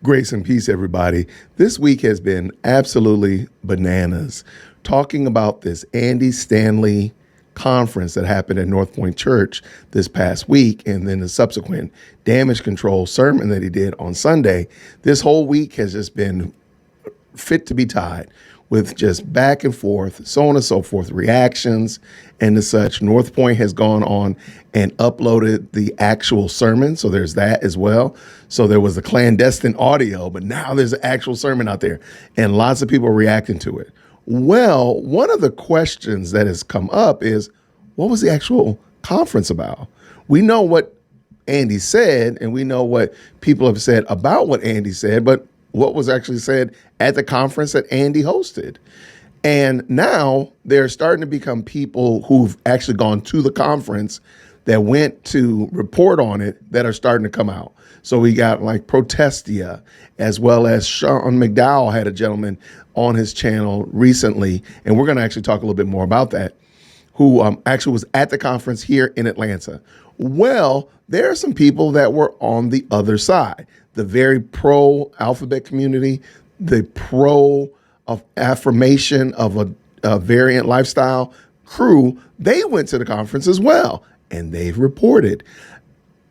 Grace and peace, everybody. This week has been absolutely bananas. Talking about this Andy Stanley conference that happened at North Point Church this past week, and then the subsequent damage control sermon that he did on Sunday. This whole week has just been fit to be tied with just back and forth, so on and so forth, reactions and as such. North Point has gone on and uploaded the actual sermon, so there's that as well. So there was a clandestine audio, but now there's an actual sermon out there, and lots of people are reacting to it. Well, one of the questions that has come up is, what was the actual conference about? We know what Andy said, and we know what people have said about what Andy said, but what was actually said at the conference that Andy hosted. And now they're starting to become people who've actually gone to the conference that went to report on it that are starting to come out. So we got like Protestia, as well as Sean McDowell had a gentleman on his channel recently, and we're going to actually talk a little bit more about that, who actually was at the conference here in Atlanta. Well, there are some people that were on the other side, the very pro-alphabet community, the pro-affirmation of a variant lifestyle crew. They went to the conference as well, and they've reported.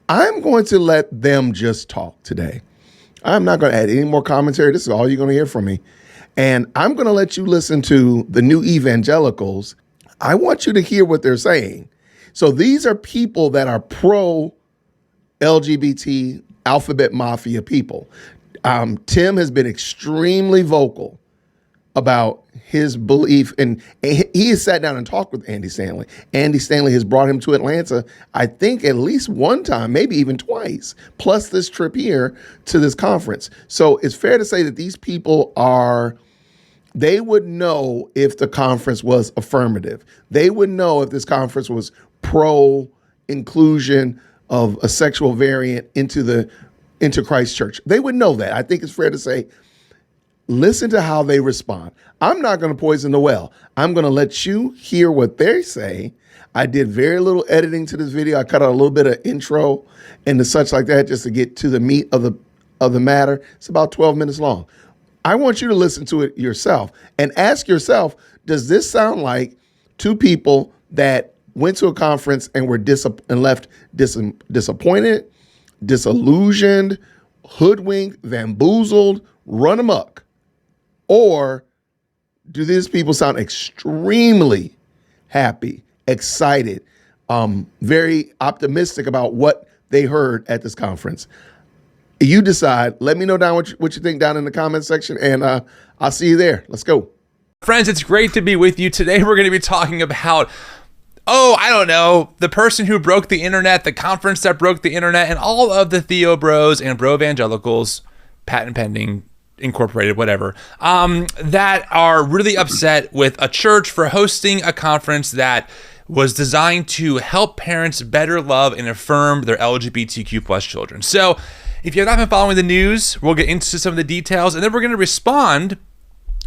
I'm going to let them just talk today. I'm not going to add any more commentary. This is all you're going to hear from me. And I'm going to let you listen to the new Evangelicals. I want you to hear what they're saying. So these are people that are pro-LGBT alphabet mafia people. Tim has been extremely vocal about his belief, and he has sat down and talked with Andy Stanley. Andy Stanley has brought him to Atlanta, I think at least one time, maybe even twice, plus this trip here to this conference. So it's fair to say that these people they would know if the conference was affirmative. They would know if this conference was pro-inclusion of a sexual variant into Christ Church. They would know that. I think it's fair to say, listen to how they respond. I'm not going to poison the well. I'm going to let you hear what they say. I did very little editing to this video. I cut out a little bit of intro and the such like that just to get to the meat of the matter. It's about 12 minutes long. I want you to listen to it yourself and ask yourself, does this sound like two people that went to a conference and were left disappointed, disillusioned, hoodwinked, bamboozled, run amok? Or do these people sound extremely happy, excited, very optimistic about what they heard at this conference? You decide. Let me know down what you think down in the comment section, and I'll see you there. Let's go. Friends, it's great to be with you. Today we're going to be talking about, the person who broke the internet, the conference that broke the internet, and all of the Theo Bros and Bro Evangelicals, patent pending, incorporated, whatever, that are really upset with a church for hosting a conference that was designed to help parents better love and affirm their LGBTQ plus children. So if you have not been following the news, we'll get into some of the details, and then we're going to respond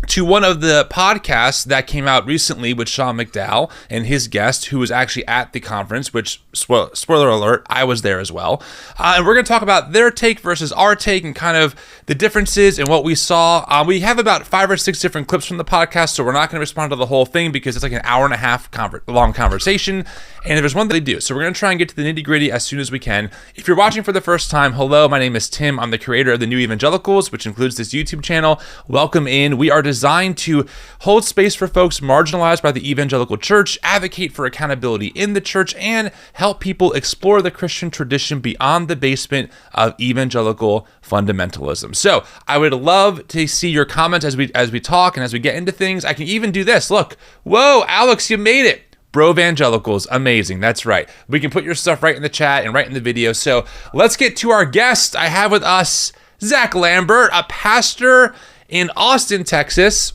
to one of the podcasts that came out recently with Sean McDowell and his guest, who was actually at the conference, which, spoiler alert, I was there as well. And we're going to talk about their take versus our take and kind of the differences and what we saw. We have about 5 or 6 different clips from the podcast, so we're not going to respond to the whole thing because it's like an hour and a half long conversation. And there's one that they do. So we're going to try and get to the nitty gritty as soon as we can. If you're watching for the first time, hello, my name is Tim. I'm the creator of the New Evangelicals, which includes this YouTube channel. Welcome in. We are designed to hold space for folks marginalized by the evangelical church, advocate for accountability in the church, and help people explore the Christian tradition beyond the basement of evangelical fundamentalism. So I would love to see your comments as we talk and as we get into things. I can even do this. Look, whoa, Alex, you made it. Bro Evangelicals, amazing. That's right. We can put your stuff right in the chat and right in the video. So let's get to our guest. I have with us Zach Lambert, a pastor in Austin, Texas,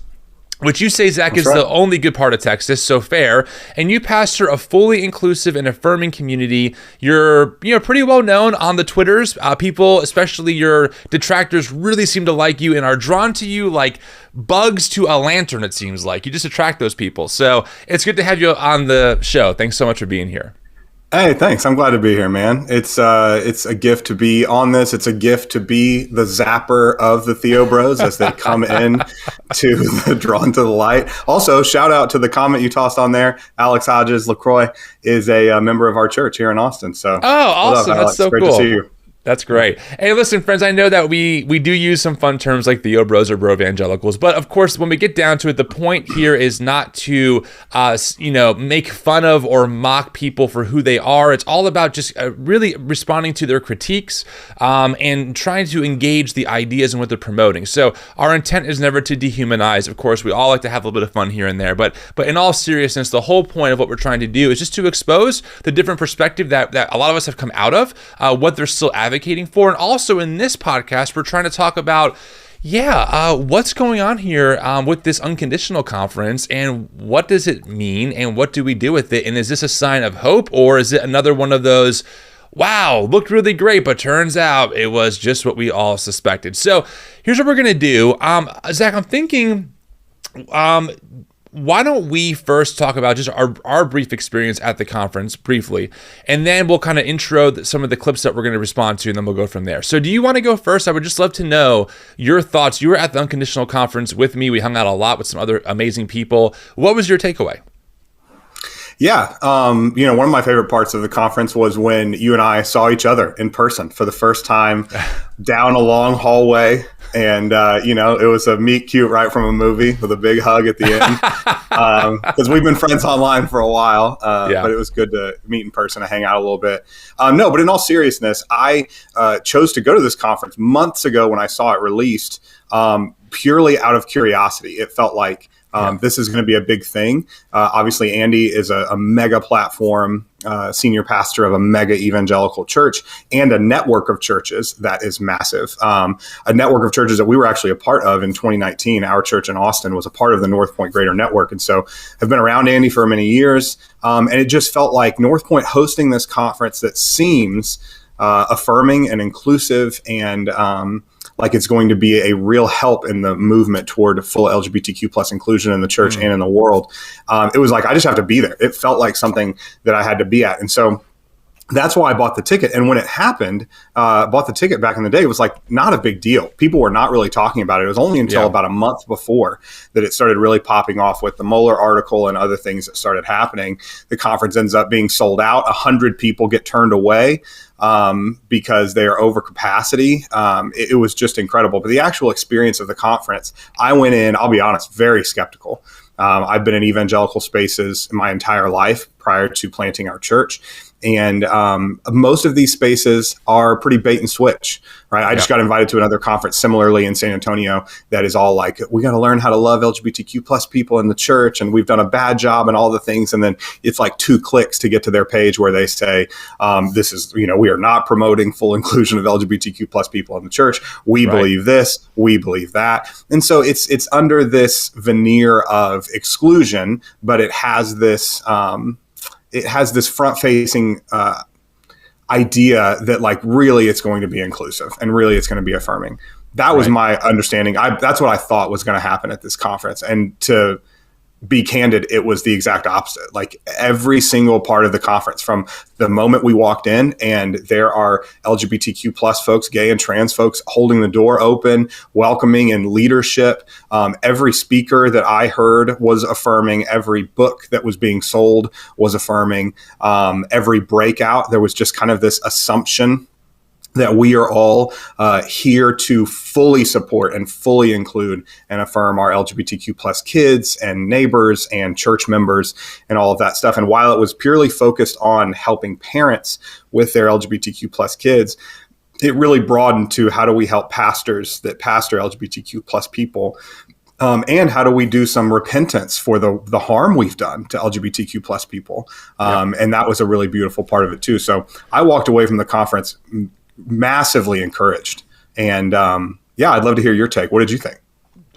which you say, Zach, is the only good part of Texas, so fair. And you pastor a fully inclusive and affirming community. You're pretty well known on the Twitters. People, especially your detractors, really seem to like you and are drawn to you like bugs to a lantern, it seems like. You just attract those people. So it's good to have you on the show. Thanks so much for being here. Hey, thanks. I'm glad to be here, man. It's a gift to be on this. It's a gift to be the zapper of the Theo Bros as they come in to the Drawn to the Light. Also, shout out to the comment you tossed on there. Alex Hodges LaCroix is a member of our church here in Austin. So, Oh, awesome. That's so great cool. to see you. That's great. Hey, listen, friends, I know that we do use some fun terms like Theo Bros or Bro Evangelicals, but of course, when we get down to it, the point here is not to, make fun of or mock people for who they are. It's all about just really responding to their critiques and trying to engage the ideas and what they're promoting. So our intent is never to dehumanize. Of course, we all like to have a little bit of fun here and there, but in all seriousness, the whole point of what we're trying to do is just to expose the different perspective that a lot of us have come out of, what they're still advocating for. And also in this podcast, we're trying to talk about, what's going on here with this Unconditional conference, and what does it mean, and what do we do with it? And is this a sign of hope, or is it another one of those, wow, looked really great, but turns out it was just what we all suspected? So here's what we're going to do. Zach, I'm thinking, why don't we first talk about just our brief experience at the conference briefly, and then we'll kind of intro some of the clips that we're going to respond to, and then we'll go from there. So do you want to go first? I would just love to know your thoughts. You were at the Unconditional conference with me. We hung out a lot with some other amazing people. What was your takeaway? Yeah. One of my favorite parts of the conference was when you and I saw each other in person for the first time down a long hallway. And, it was a meet cute right from a movie with a big hug at the end. Because we've been friends online for a while. But it was good to meet in person and hang out a little bit. But in all seriousness, I chose to go to this conference months ago when I saw it released, purely out of curiosity. It felt like this is going to be a big thing. Obviously, Andy is a mega platform, senior pastor of a mega evangelical church and a network of churches that is massive. A network of churches that we were actually a part of in 2019. Our church in Austin was a part of the North Point Greater Network. And so I've been around Andy for many years. And it just felt like North Point hosting this conference that seems affirming and inclusive and like it's going to be a real help in the movement toward full LGBTQ plus inclusion in the church and in the world. It was like, I just have to be there. It felt like something that I had to be at. And so that's why I bought the ticket. And when it happened, bought the ticket back in the day, it was like not a big deal. People were not really talking about it. It was only until about a month before that it started really popping off with the Mueller article and other things that started happening. The conference ends up being sold out. 100 people get turned away because they are over capacity. It was just incredible. But the actual experience of the conference, I went in, I'll be honest, very skeptical. I've been in evangelical spaces my entire life prior to planting our church. And most of these spaces are pretty bait and switch, right? I just got invited to another conference similarly in San Antonio that is all like, we got to learn how to love LGBTQ plus people in the church, and we've done a bad job and all the things. And then it's like 2 clicks to get to their page where they say, this is, we are not promoting full inclusion of LGBTQ plus people in the church. We believe this, we believe that. And so it's under this veneer of exclusion, but it has this front-facing idea that like really it's going to be inclusive and really it's going to be affirming. That was my understanding. That's what I thought was going to happen at this conference. And to be candid, it was the exact opposite. Like every single part of the conference, from the moment we walked in, and there are LGBTQ plus folks, gay and trans folks holding the door open, welcoming and leadership. Every speaker that I heard was affirming. Every book that was being sold was affirming. Every breakout, there was just kind of this assumption that we are all here to fully support and fully include and affirm our LGBTQ plus kids and neighbors and church members and all of that stuff. And while it was purely focused on helping parents with their LGBTQ plus kids, it really broadened to how do we help pastors that pastor LGBTQ plus people, and how do we do some repentance for the harm we've done to LGBTQ plus people. And that was a really beautiful part of it too. So I walked away from the conference massively encouraged. And I'd love to hear your take. What did you think?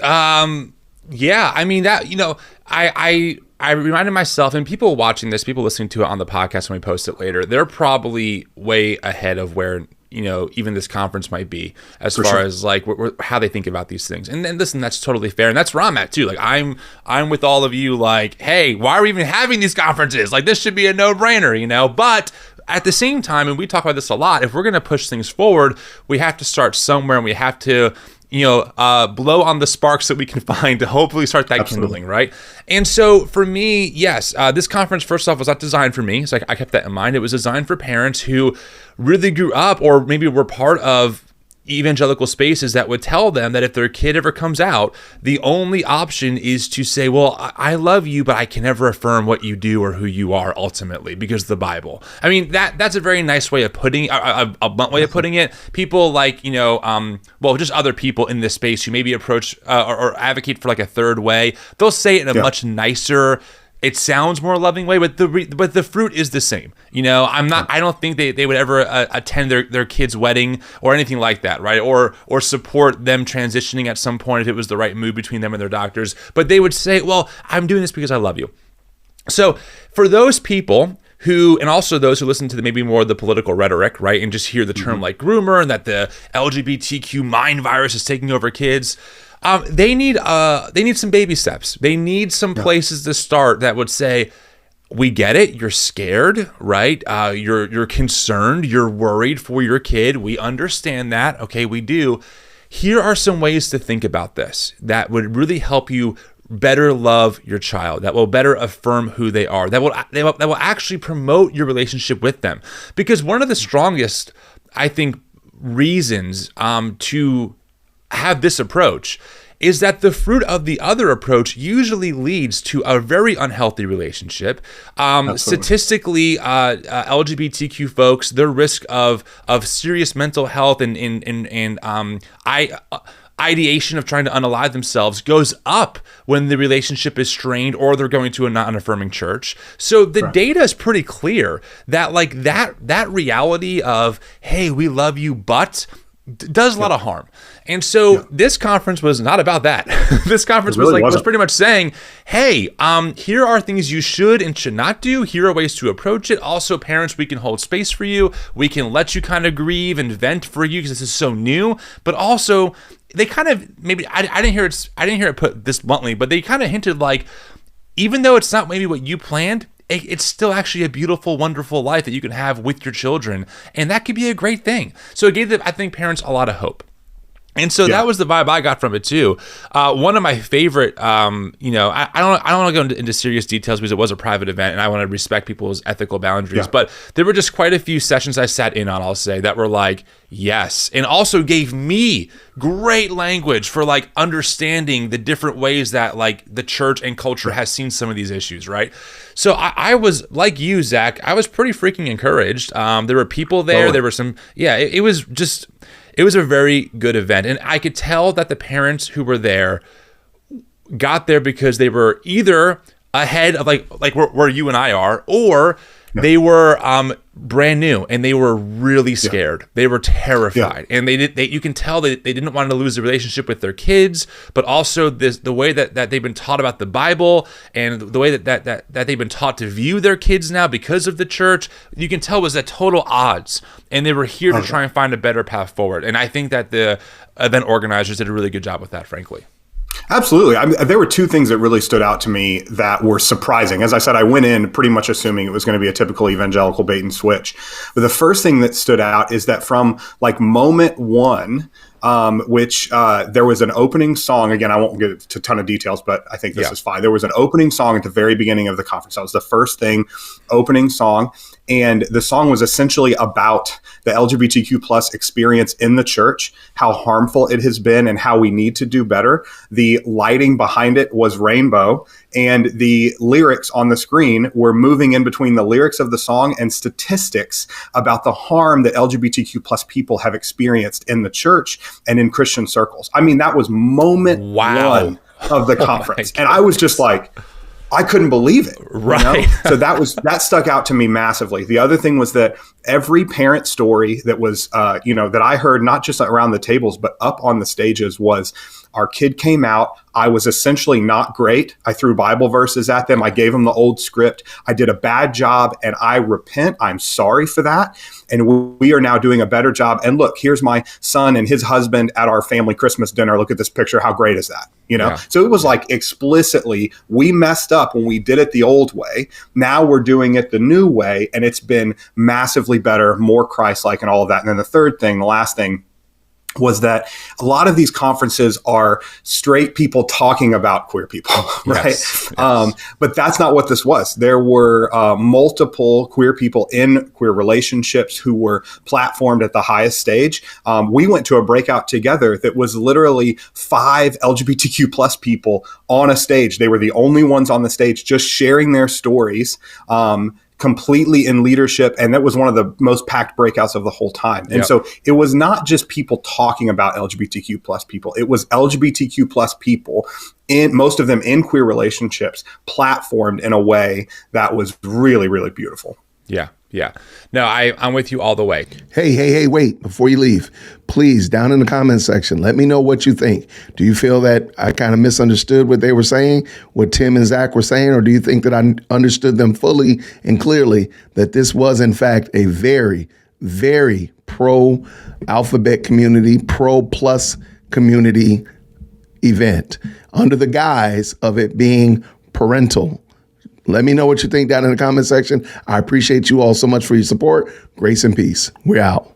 I mean, that, I reminded myself, and people watching this, people listening to it on the podcast when we post it later, they're probably way ahead of where, even this conference might be as far as like how they think about these things. And then listen, that's totally fair. And that's where I'm at too. Like I'm with all of you, like, hey, why are we even having these conferences? Like this should be a no-brainer, but at the same time, and we talk about this a lot, if we're going to push things forward, we have to start somewhere, and we have to, blow on the sparks that we can find to hopefully start that kindling, right? And so for me, yes, this conference, first off, was not designed for me. So I kept that in mind. It was designed for parents who really grew up or maybe were part of evangelical spaces that would tell them that if their kid ever comes out, the only option is to say, well, I love you, but I can never affirm what you do or who you are ultimately because of the Bible. I mean, that's a very nice way of putting a blunt way of putting it. People like, just other people in this space who maybe approach or advocate for like a third way, they'll say it in a much nicer, it sounds more loving way, but the fruit is the same. I don't think they would ever attend their kid's wedding or anything like that, right? Or support them transitioning at some point if it was the right move between them and their doctors. But they would say, well, I'm doing this because I love you. So for those people who, and also those who listen to maybe more of the political rhetoric, right? And just hear the term like groomer and that the LGBTQ mind virus is taking over kids, they need some baby steps. They need some places to start that would say, we get it. You're scared, right? You're concerned. You're worried for your kid. We understand that. Okay, we do. Here are some ways to think about this that would really help you better love your child, that will better affirm who they are, that will actually promote your relationship with them. Because one of the strongest, I think, reasons to have this approach is that the fruit of the other approach usually leads to a very unhealthy relationship. Statistically, LGBTQ folks, their risk of serious mental health and ideation of trying to unalive themselves goes up when the relationship is strained or they're going to a non-affirming church. So the data is pretty clear that like that reality of, hey, we love you, but does a lot of harm. And so this conference was not about that. This conference was pretty much saying, hey, here are things you should and should not do. Here are ways to approach it. Also, parents, we can hold space for you. We can let you kind of grieve and vent for you because this is so new. But also, they kind of maybe I didn't hear it put this bluntly, but they kind of hinted like, even though it's not maybe what you planned, it's still actually a beautiful, wonderful life that you can have with your children. And that could be a great thing. So it gave, I think, parents a lot of hope. And so that was the vibe I got from it too. One of my favorite, I don't want to go into serious details because it was a private event and I want to respect people's ethical boundaries. But there were just quite a few sessions I sat in on, I'll say, that were like, yes. And also gave me great language for like understanding the different ways that like the church and culture has seen some of these issues, right? So I was, like you, Zach, I was pretty freaking encouraged. There were people there. There were some, it was a very good event. And I could tell that the parents who were there got there because they were either ahead of like where you and I are, or they were brand new and they were really scared. They were terrified. And you can tell they didn't want to lose the relationship with their kids, but also the way that they've been taught about the Bible and the way that they've been taught to view their kids now because of the church, you can tell was at total odds. And they were here to try and find a better path forward. And I think that the event organizers did a really good job with that, frankly. Absolutely. I mean, there were two things that really stood out to me that were surprising. As I said, I went in pretty much assuming it was going to be a typical evangelical bait and switch. But the first thing that stood out is that from like moment one, which there was an opening song. Again, I won't get into a ton of details, but I think this is fine. There was an opening song at the very beginning of the conference. That was the first thing, opening song. And the song was essentially about the LGBTQ plus experience in the church, how harmful it has been and how we need to do better. The lighting behind it was rainbow, and the lyrics on the screen were moving in between the lyrics of the song and statistics about the harm that LGBTQ plus people have experienced in the church and in Christian circles. I mean, that was moment one of the conference. And I was just like, I couldn't believe it. Right. So that stuck out to me massively. The other thing was that every parent story that was, that I heard, not just around the tables, but up on the stages, was our kid came out. I was essentially not great. I threw Bible verses at them. I gave them the old script. I did a bad job, and I repent. I'm sorry for that. And we are now doing a better job. And look, here's my son and his husband at our family Christmas dinner. Look at this picture. How great is that? Yeah. So it was like explicitly, we messed up when we did it the old way. Now we're doing it the new way. And it's been massively better, more Christ-like, and all of that. And then the last thing, was that a lot of these conferences are straight people talking about queer people, right? Yes. But that's not what this was. There were multiple queer people in queer relationships who were platformed at the highest stage. We went to a breakout together that was literally 5 LGBTQ plus people on a stage. They were the only ones on the stage just sharing their stories, completely in leadership. And that was one of the most packed breakouts of the whole time. And so it was not just people talking about LGBTQ plus people. It was LGBTQ plus people, most of them in queer relationships, platformed in a way that was really, really beautiful. Yeah. Yeah. No, I'm with you all the way. Hey, wait, before you leave, please, down in the comments section, let me know what you think. Do you feel that I kind of misunderstood what they were saying, what Tim and Zach were saying, or do you think that I understood them fully and clearly, that this was, in fact, a very, very pro-alphabet community, pro-plus community event under the guise of it being parental? Let me know what you think down in the comment section. I appreciate you all so much for your support. Grace and peace. We're out.